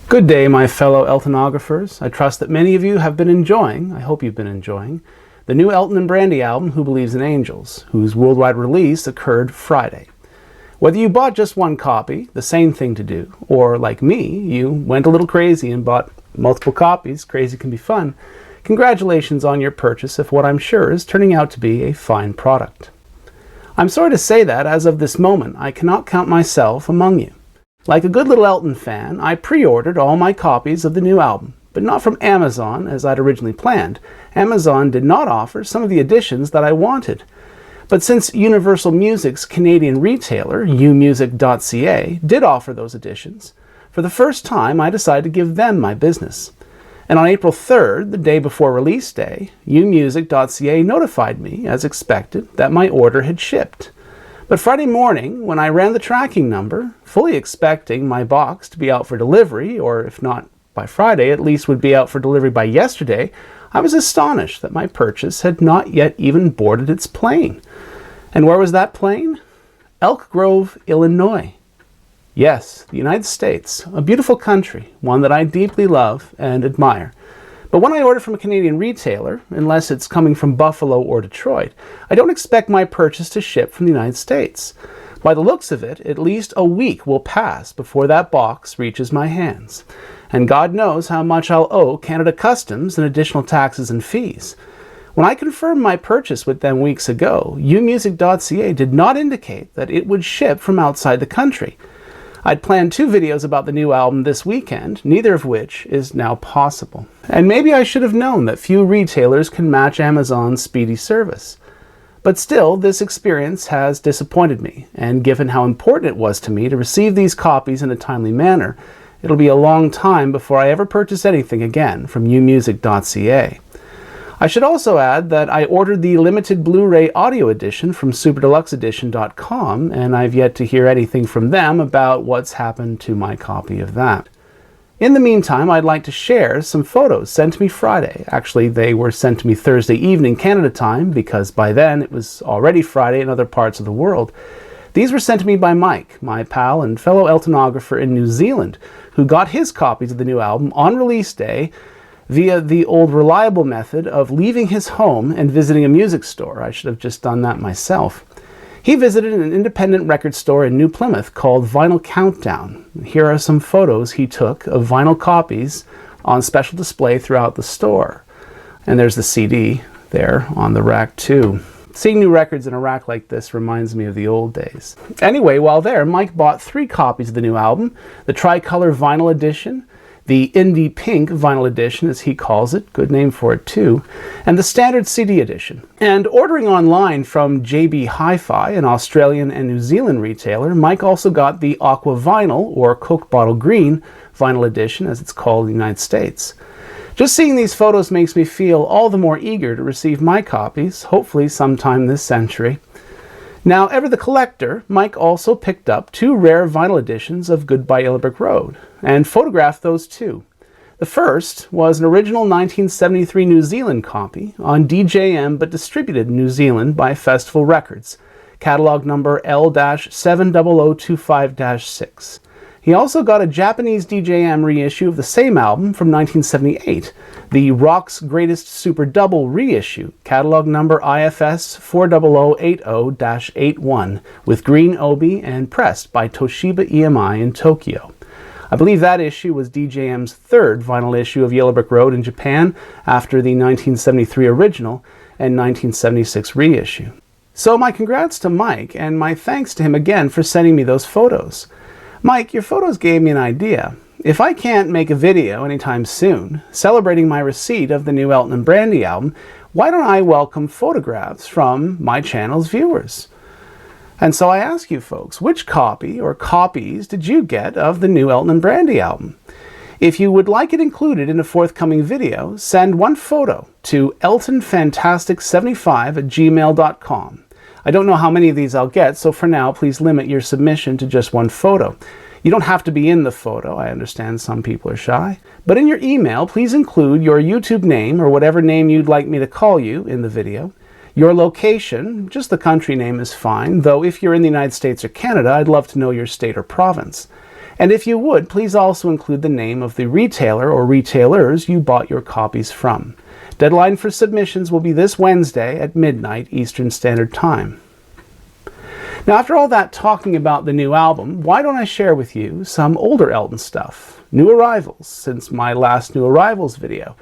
Good day, my fellow Eltonographers. I trust that many of you have been enjoying, I hope you've been enjoying, the new Elton and Brandi album, Who Believes in Angels, whose worldwide release occurred Friday. Whether you bought just one copy, the sane thing to do, or like me, you went a little crazy and bought multiple copies, crazy can be fun, congratulations on your purchase of what I'm sure is turning out to be a fine product. I'm sorry to say that, as of this moment, I cannot count myself among you. Like a good little Elton fan, I pre-ordered all my copies of the new album, but not from Amazon as I'd originally planned. Amazon did not offer some of the editions that I wanted. But since Universal Music's Canadian retailer, emusic.ca, did offer those editions, for the first time I decided to give them my business. And on April 3rd, the day before release day, emusic.ca notified me, as expected, that my order had shipped. But Friday morning, when I ran the tracking number, fully expecting my box to be out for delivery, or if not by Friday, at least would be out for delivery by yesterday, I was astonished that my purchase had not yet even boarded its plane. And where was that plane? Elk Grove, Illinois. Yes, the United States, a beautiful country, one that I deeply love and admire. But when I order from a Canadian retailer, unless it's coming from Buffalo or Detroit, I don't expect my purchase to ship from the United States. By the looks of it, at least a week will pass before that box reaches my hands. And God knows how much I'll owe Canada Customs and additional taxes and fees. When I confirmed my purchase with them weeks ago, emusic.ca did not indicate that it would ship from outside the country. I'd planned 2 videos about the new album this weekend, neither of which is now possible. And maybe I should have known that few retailers can match Amazon's speedy service. But still, this experience has disappointed me, and given how important it was to me to receive these copies in a timely manner, it'll be a long time before I ever purchase anything again from emusic.ca. I should also add that I ordered the limited Blu-ray audio edition from superdeluxeedition.com, and I've yet to hear anything from them about what's happened to my copy of that. In the meantime, I'd like to share some photos sent to me Friday. Actually, they were sent to me Thursday evening Canada time, because by then it was already Friday in other parts of the world. These were sent to me by Mike, my pal and fellow Eltonographer in New Zealand, who got his copies of the new album on release day via the old reliable method of leaving his home and visiting a music store. I should have just done that myself. He visited an independent record store in New Plymouth called Vinyl Countdown. Here are some photos he took of vinyl copies on special display throughout the store. And there's the CD there on the rack too. Seeing new records in a rack like this reminds me of the old days. Anyway, while there, Mike bought 3 copies of the new album, the tricolor vinyl edition, the Indie Pink vinyl edition, as he calls it, good name for it too, and the standard CD edition. And ordering online from JB Hi-Fi, an Australian and New Zealand retailer, Mike also got the Aqua Vinyl, or Coke Bottle Green, vinyl edition, as it's called in the United States. Just seeing these photos makes me feel all the more eager to receive my copies, hopefully sometime this century. Now, ever the collector, Mike also picked up 2 rare vinyl editions of Goodbye Yellow Brick Road, and photographed those too. The first was an original 1973 New Zealand copy on DJM but distributed in New Zealand by Festival Records, catalog number L-70025-6. He also got a Japanese DJM reissue of the same album from 1978, the Rock's Greatest Super Double reissue, catalog number IFS 40080-81, with green obi and pressed by Toshiba EMI in Tokyo. I believe that issue was DJM's 3rd vinyl issue of Yellow Brick Road in Japan, after the 1973 original and 1976 reissue. So my congrats to Mike, and my thanks to him again for sending me those photos. Mike, your photos gave me an idea. If I can't make a video anytime soon, celebrating my receipt of the new Elton and Brandi album, why don't I welcome photographs from my channel's viewers? And so I ask you folks, which copy or copies did you get of the new Elton and Brandi album? If you would like it included in a forthcoming video, send one photo to eltonfantastic75@gmail.com. I don't know how many of these I'll get, so for now, please limit your submission to just one photo. You don't have to be in the photo. I understand some people are shy. But in your email, please include your YouTube name, or whatever name you'd like me to call you in the video, your location, just the country name is fine, though if you're in the United States or Canada, I'd love to know your state or province, And if you would, please also include the name of the retailer or retailers you bought your copies from. Deadline for submissions will be this Wednesday at midnight Eastern Standard Time. Now, after all that talking about the new album, why don't I share with you some older Elton stuff? New arrivals, since my last new arrivals video.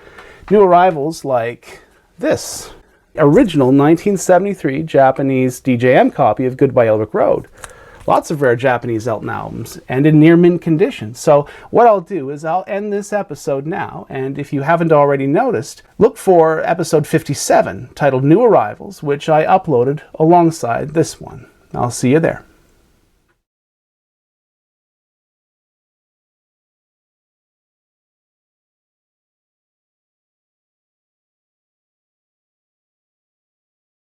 New arrivals like this. Original 1973 Japanese DJM copy of Goodbye Elric Road. Lots of rare Japanese Elton albums, and in near mint condition. So what I'll do is I'll end this episode now, and if you haven't already noticed, look for episode 57, titled New Arrivals, which I uploaded alongside this one. I'll see you there.